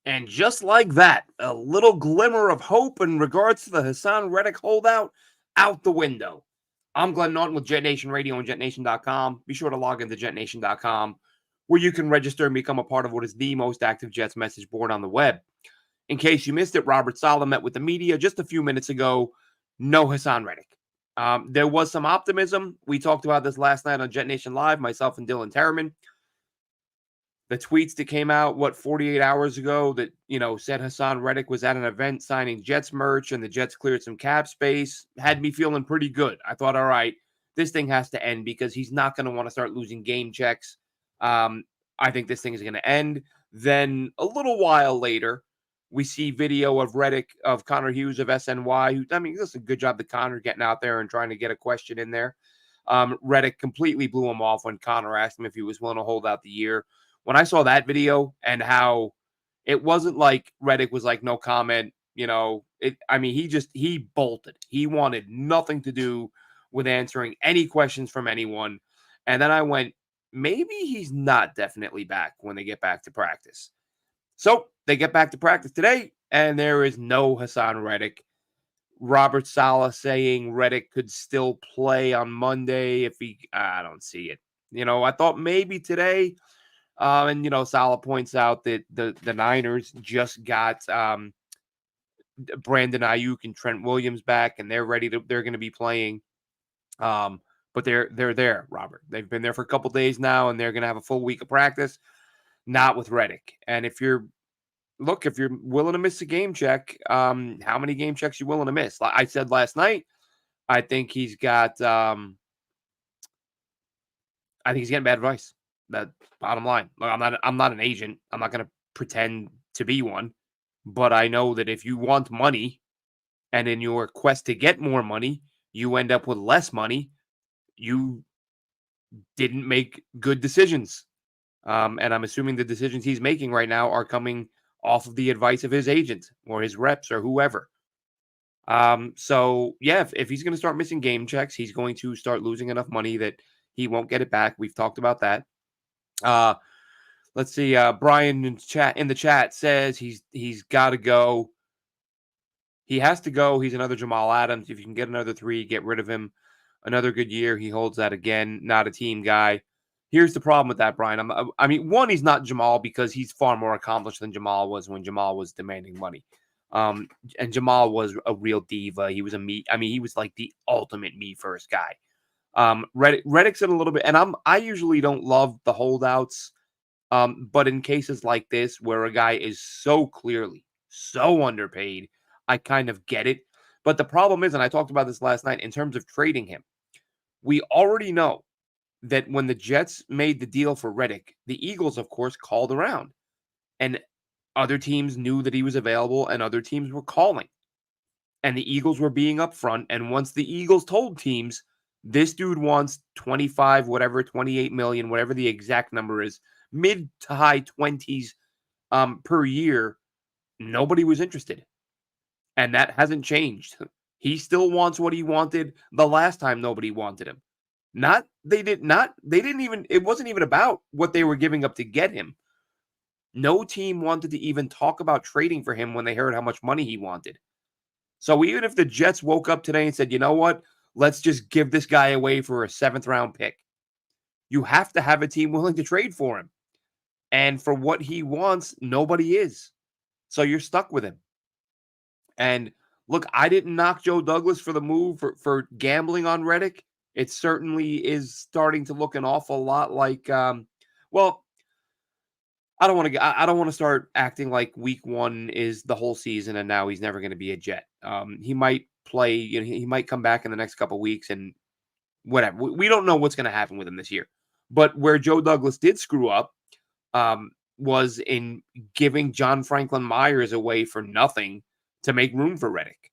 And just like that, a little glimmer of hope in regards to the Hassan Reddick holdout out the window. I'm Glenn Norton with Jet Nation Radio and JetNation.com. Be sure to log into JetNation.com, where you can register and become a part of what is the most active Jets message board on the web. In case you missed it, Robert Saleh met with the media just a few minutes ago. No Hassan Reddick. There was some optimism. We talked about this last night on Jet Nation Live, myself and Dylan Terriman. The tweets that came out, 48 hours ago that, said Hassan Reddick was at an event signing Jets merch and the Jets cleared some cap space, had me feeling pretty good. I thought, all right, this thing has to end because he's not going to want to start losing game checks. I think this thing is going to end. Then a little while later, we see video of Reddick, of Connor Hughes of SNY, who, this is a good job that Connor getting out there and trying to get a question in there. Reddick completely blew him off when Connor asked him if he was willing to hold out the year. When I saw that video and how it wasn't like Reddick was like, no comment, he bolted. He wanted nothing to do with answering any questions from anyone. And then I went, maybe he's not definitely back when they get back to practice. So they get back to practice today, and there is no Hassan Reddick. Robert Saleh saying Reddick could still play on Monday if I don't see it. I thought maybe today. Saleh points out that the Niners just got Brandon Ayuk and Trent Williams back, and they're going to be playing. But they're there, Robert. They've been there for a couple days now, and they're going to have a full week of practice. Not with Reddick. And if you're willing to miss a game check, how many game checks you willing to miss? Like I said last night, I think he's got. I think he's getting bad advice. That bottom line. Look, I'm not an agent. I'm not going to pretend to be one, but I know that if you want money and in your quest to get more money, you end up with less money, you didn't make good decisions. And I'm assuming the decisions he's making right now are coming off of the advice of his agent or his reps or whoever. So yeah, if he's going to start missing game checks, he's going to start losing enough money that he won't get it back. We've talked about that. Let's see. Brian in the chat says he's got to go. He has to go. He's another Jamal Adams. If you can get another 3, get rid of him. Another good year. He holds that again. Not a team guy. Here's the problem with that, Brian. One, he's not Jamal because he's far more accomplished than Jamal was when Jamal was demanding money. And Jamal was a real diva. He was he was like the ultimate me first guy. Reddick's in a little bit, and I usually don't love the holdouts, but in cases like this where a guy is so clearly so underpaid, I kind of get it. But the problem is, and I talked about this last night, in terms of trading him, we already know that when the Jets made the deal for Reddick, the Eagles, of course, called around, and other teams knew that he was available, and other teams were calling, and the Eagles were being upfront. And once the Eagles told teams, this dude wants 25, whatever, 28 million, whatever the exact number is, mid to high 20s per year, nobody was interested. And that hasn't changed. He still wants what he wanted the last time nobody wanted him. It wasn't even about what they were giving up to get him. No team wanted to even talk about trading for him when they heard how much money he wanted. So even if the Jets woke up today and said, you know what, let's just give this guy away for a 7th round pick, you have to have a team willing to trade for him. And for what he wants, nobody is. So you're stuck with him. And look, I didn't knock Joe Douglas for the move for gambling on Reddick. It certainly is starting to look an awful lot like, I don't want to start acting like week 1 is the whole season and now he's never going to be a Jet. He might play, he might come back in the next couple of weeks and whatever. We don't know what's going to happen with him this year. But where Joe Douglas did screw up was in giving John Franklin Myers away for nothing to make room for Reddick.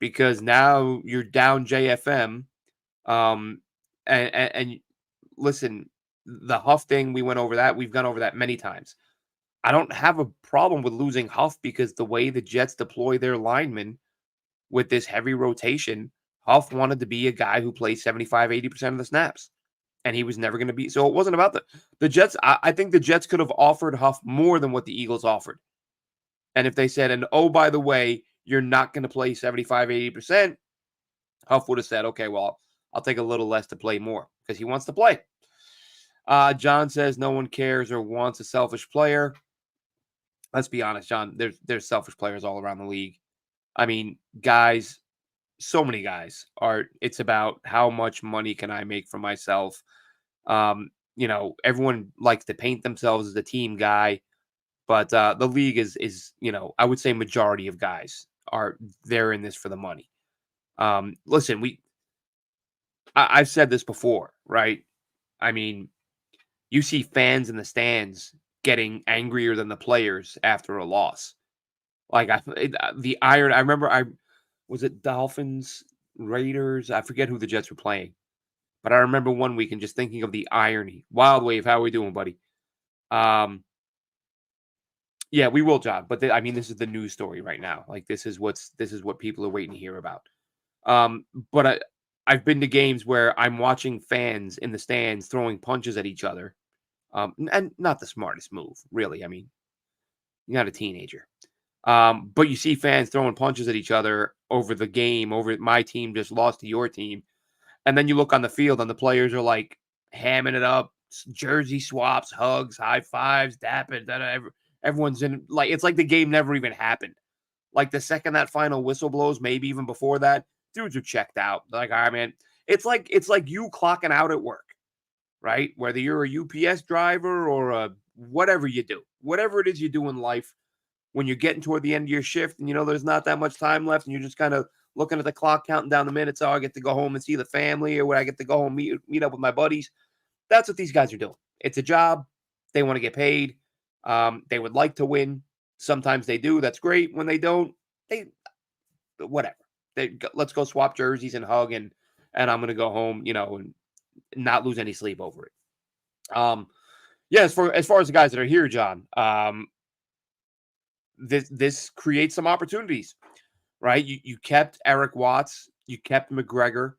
Because now you're down JFM. And listen, the Huff thing, we went over that. We've gone over that many times. I don't have a problem with losing Huff because the way the Jets deploy their linemen with this heavy rotation, Huff wanted to be a guy who plays 75, 80% of the snaps. And he was never going to be. So it wasn't about the Jets. I think the Jets could have offered Huff more than what the Eagles offered. And if they said, and oh, by the way, you're not going to play 75, 80%, Huff would have said, okay, well, I'll take a little less to play more because he wants to play. John says no one cares or wants a selfish player. Let's be honest, John, there's selfish players all around the league. I mean, guys, so many guys it's about how much money can I make for myself. Everyone likes to paint themselves as a team guy, but the league is, I would say majority of guys are they're in this for the money. Listen, I've said this before, right? I mean, you see fans in the stands getting angrier than the players after a loss. Like the iron. I remember was it Dolphins, Raiders. I forget who the Jets were playing, but I remember one week and just thinking of the irony. Wild Wave, how are we doing, buddy? Yeah, we will, John. But I mean, this is the news story right now. Like this is what people are waiting to hear about. But I've been to games where I'm watching fans in the stands throwing punches at each other. And not the smartest move, really. I mean, you're not a teenager. But you see fans throwing punches at each other over the game, over my team just lost to your team. And then you look on the field and the players are like hamming it up, jersey swaps, hugs, high fives, dapping. Everyone's in like it's like the game never even happened. Like the second that final whistle blows, maybe even before that, dudes are checked out. Like, all right, man. It's like you clocking out at work, right? Whether you're a UPS driver or a whatever you do, whatever it is you do in life, when you're getting toward the end of your shift and there's not that much time left and you're just kind of looking at the clock, counting down the minutes. Oh, I get to go home and see the family, or when I get to go home meet up with my buddies. That's what these guys are doing. It's a job. They want to get paid. They would like to win. Sometimes they do. That's great. When they don't, they whatever. Let's go swap jerseys and hug and I'm gonna go home, and not lose any sleep over it. Yeah, as far as the guys that are here, John, this creates some opportunities, right? You kept Eric Watts, you kept McGregor,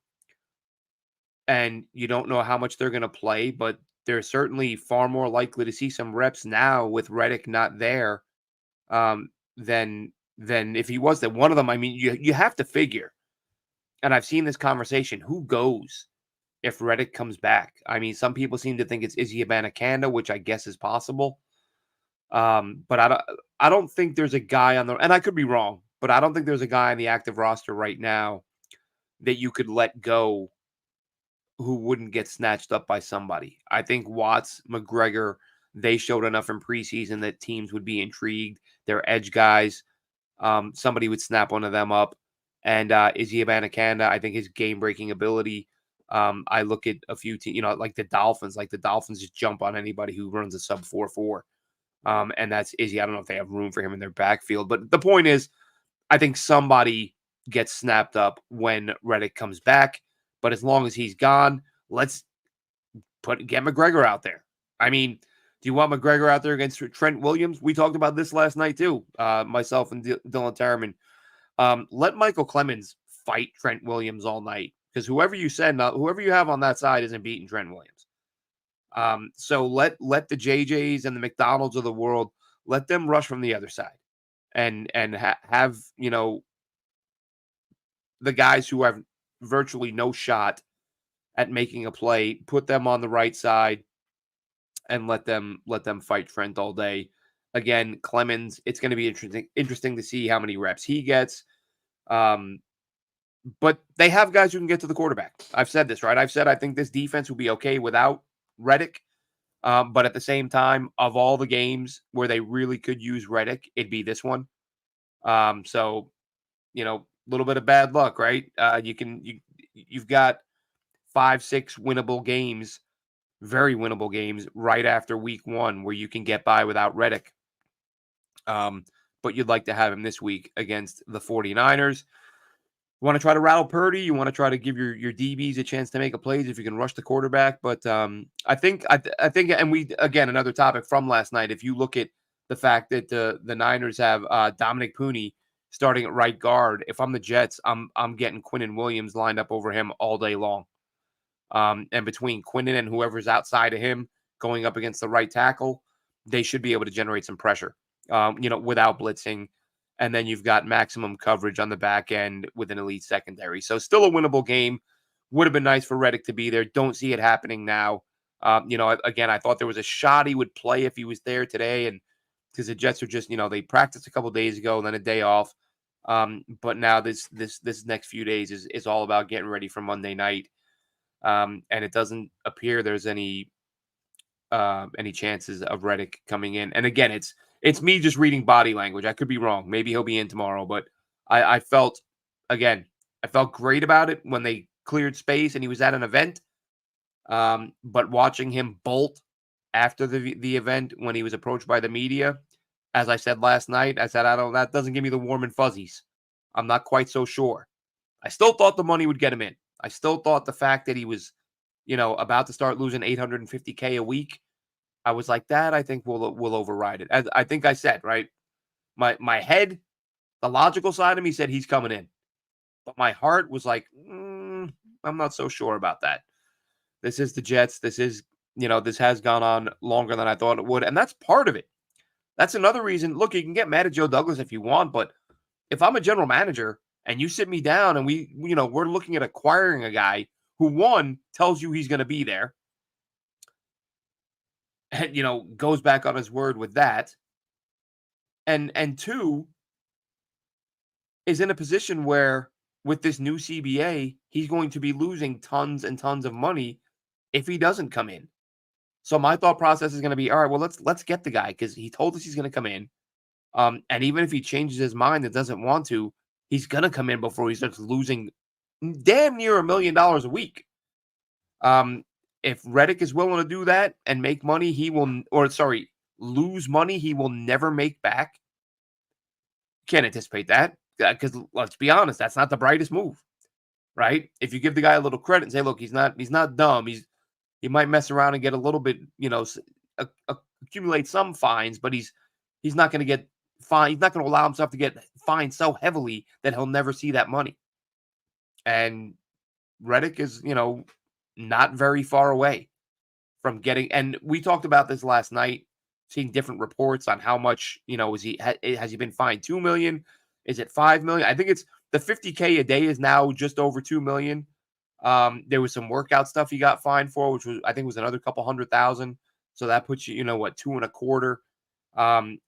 and you don't know how much they're going to play, but they're certainly far more likely to see some reps now with Reddick not there, than if he was there. One of them, I mean, you have to figure, and I've seen this conversation: who goes if Reddick comes back? I mean, some people seem to think it's Izzy Abanikanda, which I guess is possible. But I don't think there's a guy on the, and I could be wrong, but I don't think there's a guy on the active roster right now that you could let go who wouldn't get snatched up by somebody. I think Watts, McGregor, they showed enough in preseason that teams would be intrigued. They're edge guys. Somebody would snap one of them up. And Izzy Abanikanda, I think his game-breaking ability. I look at a few teams, like the Dolphins. Like the Dolphins just jump on anybody who runs a sub 4.4. And that's Izzy. I don't know if they have room for him in their backfield. But the point is, I think somebody gets snapped up when Reddick comes back. But as long as he's gone, let's get McGregor out there. I mean, do you want McGregor out there against Trent Williams? We talked about this last night too, myself and Dylan Terriman. Let Michael Clemens fight Trent Williams all night, because whoever you have on that side isn't beating Trent Williams. So let the JJs and the McDonald's of the world, let them rush from the other side, and have the guys who have virtually no shot at making a play, put them on the right side and let them fight Trent all day. Again, Clemens, it's going to be interesting to see how many reps he gets. But they have guys who can get to the quarterback. I've said this, right? I've said I think this defense will be okay without Reddick. But at the same time, of all the games where they really could use Reddick, it'd be this one. So, a little bit of bad luck, right? You've got 5-6 winnable games, very winnable games right after week 1 where you can get by without Reddick. But you'd like to have him this week against the 49ers. You want to try to rattle Purdy. You want to try to give your DBs a chance to make a plays if you can rush the quarterback. But I think, and we, again, another topic from last night, if you look at the fact that the Niners have Dominic Pooney starting at right guard, if I'm the Jets, I'm getting Quinnen Williams lined up over him all day long. And between Quinnen and whoever's outside of him going up against the right tackle, they should be able to generate some pressure. without blitzing. And then you've got maximum coverage on the back end with an elite secondary. So still a winnable game. Would have been nice for Reddick to be there. Don't see it happening now. Again, I thought there was a shot he would play if he was there today. And because the Jets are just, they practiced a couple days ago and then a day off. But now this next few days is all about getting ready for Monday night. And it doesn't appear there's any chances of Reddick coming in. And again, it's me just reading body language. I could be wrong. Maybe he'll be in tomorrow, but I felt great about it when they cleared space and he was at an event. But watching him bolt after the event when he was approached by the media, as I said last night, I said, that doesn't give me the warm and fuzzies. I'm not quite so sure. I still thought the money would get him in. I still thought the fact that he was, about to start losing $850K a week, I was like, that I think will override it. As I think I said, right? My head, the logical side of me said he's coming in. But my heart was like, I'm not so sure about that. This is the Jets. This is, this has gone on longer than I thought it would. And that's part of it. That's another reason. Look, you can get mad at Joe Douglas if you want, but if I'm a general manager and you sit me down and we're looking at acquiring a guy who, one, tells you he's going to be there and, goes back on his word with that, and two, is in a position where with this new CBA, he's going to be losing tons and tons of money if he doesn't come in. So my thought process is going to be, all right, well, let's get the guy because he told us he's going to come in. And even if he changes his mind and doesn't want to, he's going to come in before he starts losing damn near $1 million a week. If Reddick is willing to do that and make money, lose money he will never make back. Can't anticipate that because let's be honest, that's not the brightest move, right? If you give the guy a little credit and say, look, he's not dumb. He might mess around and get a little bit, accumulate some fines, but he's not going to get fined. He's not going to allow himself to get fined so heavily that he'll never see that money. And Reddick is, not very far away from getting. And we talked about this last night, seeing different reports on how much, has he been fined? 2 million? Is it 5 million? I think it's the $50K a day is now just over 2 million. There was some workout stuff he got fined for, which I think was another couple $100,000. So that puts you, 2.25.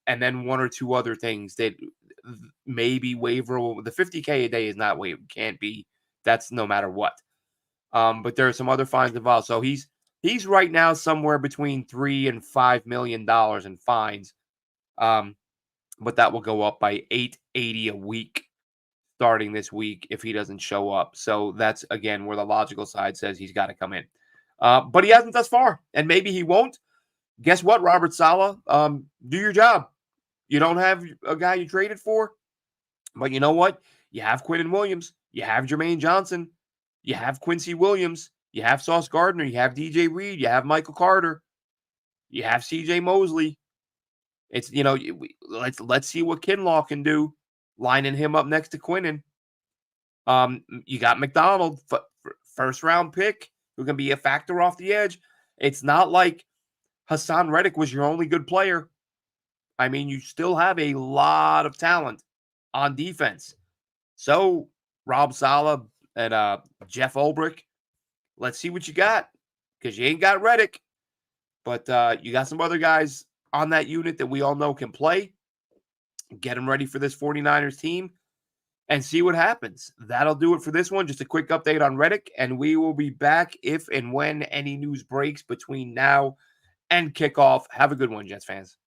And then one or two other things that maybe waiverable. The $50K a day is not waiver. Can't be. That's no matter what. But there are some other fines involved. So he's right now somewhere between $3 and $5 million in fines. But that will go up by $880 a week starting this week if he doesn't show up. So that's, again, where the logical side says he's got to come in. But he hasn't thus far, and maybe he won't. Guess what, Robert Saleh? Do your job. You don't have a guy you traded for, but you know what? You have Quinnen Williams. You have Jermaine Johnson. You have Quincy Williams. You have Sauce Gardner. You have DJ Reed. You have Michael Carter. You have CJ Mosley. It's, let's see what Kinlaw can do, lining him up next to Quinnen. You got McDonald, first round pick, who can be a factor off the edge. It's not like Hassan Reddick was your only good player. I mean, you still have a lot of talent on defense. So, Rob Saleh and Jeff Ulbrich, let's see what you got, because you ain't got Reddick, but you got some other guys on that unit that we all know can play. Get them ready for this 49ers team and see what happens. That'll do it for this one. Just a quick update on Reddick, and we will be back if and when any news breaks between now and kickoff. Have a good one, Jets fans.